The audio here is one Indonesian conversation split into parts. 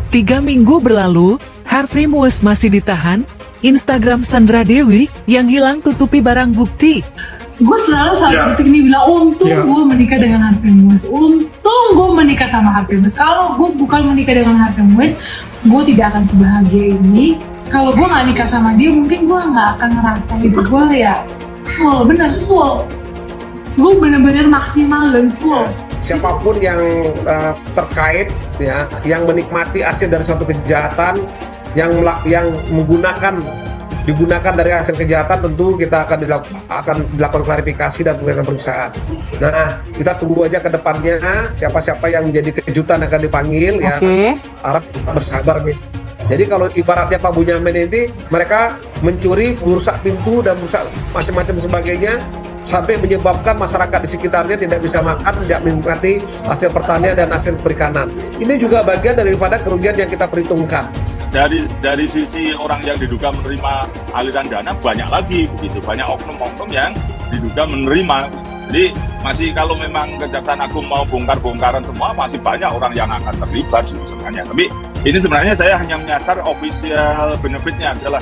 3 minggu berlalu, Harvey Muiz masih ditahan. Instagram Sandra Dewi yang hilang tutupi barang bukti. Gue selalu sampai detik ini bilang, untung gue menikah dengan Harvey Muiz, untung gue menikah sama Harvey Muiz. Kalau gue bukan menikah dengan Harvey Muiz, gue tidak akan sebahagia ini. Kalau gue gak nikah sama dia, mungkin gue gak akan ngerasa hidup gue ya full, bener full. Gue bener-bener maksimal dan full. Siapapun yang terkait, ya, yang menikmati hasil dari suatu kejahatan, yang digunakan dari hasil kejahatan, tentu kita akan dilakukan klarifikasi dan pemeriksaan pemeriksaan. Nah, kita tunggu aja ke depannya siapa-siapa yang menjadi kejutan akan dipanggil. Ya, harap bersabar nih. Jadi kalau ibaratnya Pak Bunyamin ini, mereka mencuri, merusak pintu dan merusak macam-macam sebagainya, sampai menyebabkan masyarakat di sekitarnya tidak bisa makan, tidak menikmati hasil pertanian dan hasil perikanan. Ini juga bagian daripada kerugian yang kita perhitungkan. Dari sisi orang yang diduga menerima aliran dana banyak lagi begitu, banyak oknum-oknum yang diduga menerima. Jadi masih, kalau memang Kejaksaan Agung mau bongkar-bongkaran semua, masih banyak orang yang akan terlibat sebenarnya. Tapi ini sebenarnya saya hanya menyasar official benefitnya adalah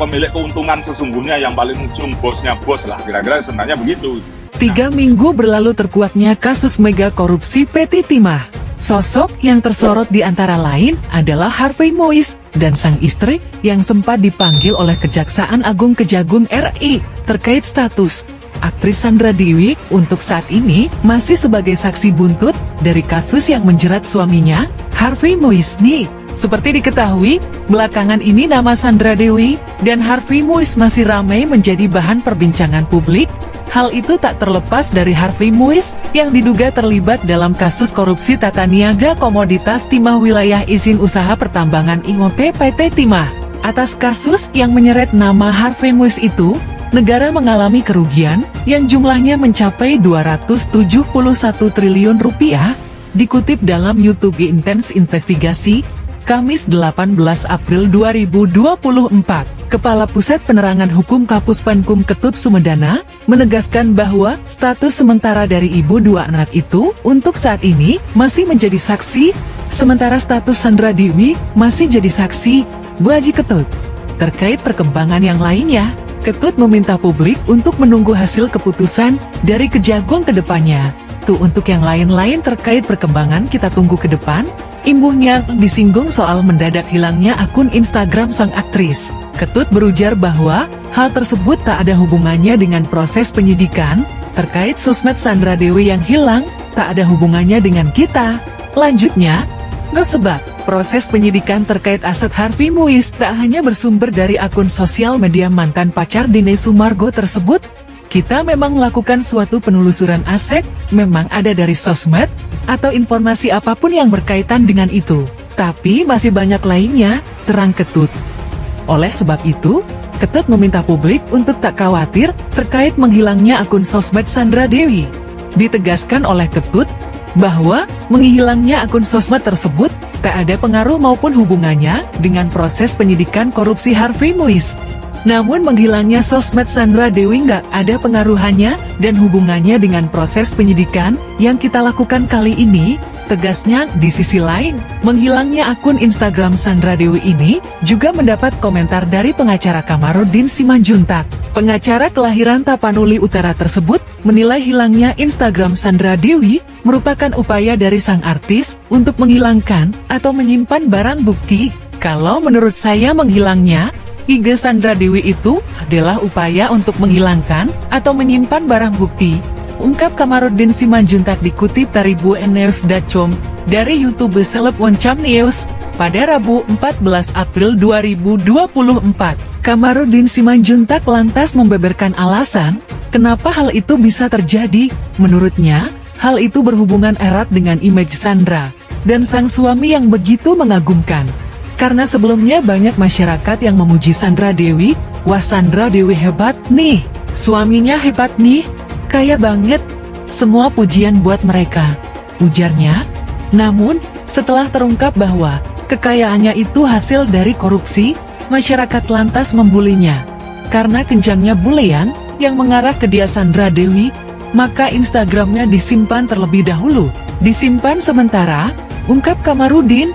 pemilik keuntungan sesungguhnya yang paling ujung, bosnya bos lah, kira-kira sebenarnya begitu. 3 minggu berlalu terkuaknya kasus mega korupsi PT Timah. Sosok yang tersorot di antara lain adalah Harvey Muiz dan sang istri yang sempat dipanggil oleh Kejaksaan Agung Kejagung RI terkait status aktris Sandra Dewi untuk saat ini masih sebagai saksi buntut dari kasus yang menjerat suaminya, Harvey Muiz nih. Seperti diketahui, belakangan ini nama Sandra Dewi dan Harvey Muiz masih ramai menjadi bahan perbincangan publik. Hal itu tak terlepas dari Harvey Muiz yang diduga terlibat dalam kasus korupsi tata niaga komoditas timah wilayah izin usaha pertambangan IOP PT Timah. Atas kasus yang menyeret nama Harvey Muiz itu, negara mengalami kerugian yang jumlahnya mencapai 271 triliun rupiah, dikutip dalam YouTube Intens Investigasi, Kamis 18 April 2024. Kepala Pusat Penerangan Hukum Kapus Penkum Ketut Sumedana menegaskan bahwa status sementara dari ibu dua anak itu untuk saat ini masih menjadi saksi, sementara status Sandra Dewi masih jadi saksi. Bu Haji Ketut. Terkait perkembangan yang lainnya, Ketut meminta publik untuk menunggu hasil keputusan dari Kejagung ke depannya. Tuh, untuk yang lain-lain terkait perkembangan kita tunggu ke depan. Imbuhnya disinggung soal mendadak hilangnya akun Instagram sang aktris. Ketut berujar bahwa hal tersebut tak ada hubungannya dengan proses penyidikan terkait sosmed Sandra Dewi yang hilang, tak ada hubungannya dengan kita. Lanjutnya, sebab proses penyidikan terkait aset Harvey Muiz tak hanya bersumber dari akun sosial media mantan pacar Dine Sumargo tersebut. Kita memang melakukan suatu penelusuran aset, memang ada dari sosmed, atau informasi apapun yang berkaitan dengan itu. Tapi masih banyak lainnya, terang Ketut. Oleh sebab itu, Ketut meminta publik untuk tak khawatir terkait menghilangnya akun sosmed Sandra Dewi. Ditegaskan oleh Ketut, bahwa menghilangnya akun sosmed tersebut tak ada pengaruh maupun hubungannya dengan proses penyidikan korupsi Harvey Muiz. Namun menghilangnya sosmed Sandra Dewi nggak ada pengaruhannya dan hubungannya dengan proses penyidikan yang kita lakukan kali ini. Tegasnya, di sisi lain, menghilangnya akun Instagram Sandra Dewi ini juga mendapat komentar dari pengacara Kamarudin Simanjuntak. Pengacara kelahiran Tapanuli Utara tersebut menilai hilangnya Instagram Sandra Dewi merupakan upaya dari sang artis untuk menghilangkan atau menyimpan barang bukti. Kalau menurut saya menghilangnya IG Sandra Dewi itu adalah upaya untuk menghilangkan atau menyimpan barang bukti, ungkap Kamarudin Simanjuntak dikutip dari buenews.com dari YouTube Seleb Woncam News pada Rabu 14 April 2024. Kamarudin Simanjuntak lantas membeberkan alasan kenapa hal itu bisa terjadi. Menurutnya, hal itu berhubungan erat dengan image Sandra dan sang suami yang begitu mengagumkan. Karena sebelumnya banyak masyarakat yang memuji Sandra Dewi, wah Sandra Dewi hebat nih, suaminya hebat nih, kaya banget, semua pujian buat mereka, ujarnya. Namun, setelah terungkap bahwa kekayaannya itu hasil dari korupsi, masyarakat lantas membulinya. Karena kencangnya bulian yang mengarah ke dia Sandra Dewi, maka Instagramnya disimpan terlebih dahulu. Disimpan sementara, ungkap Kamarudin.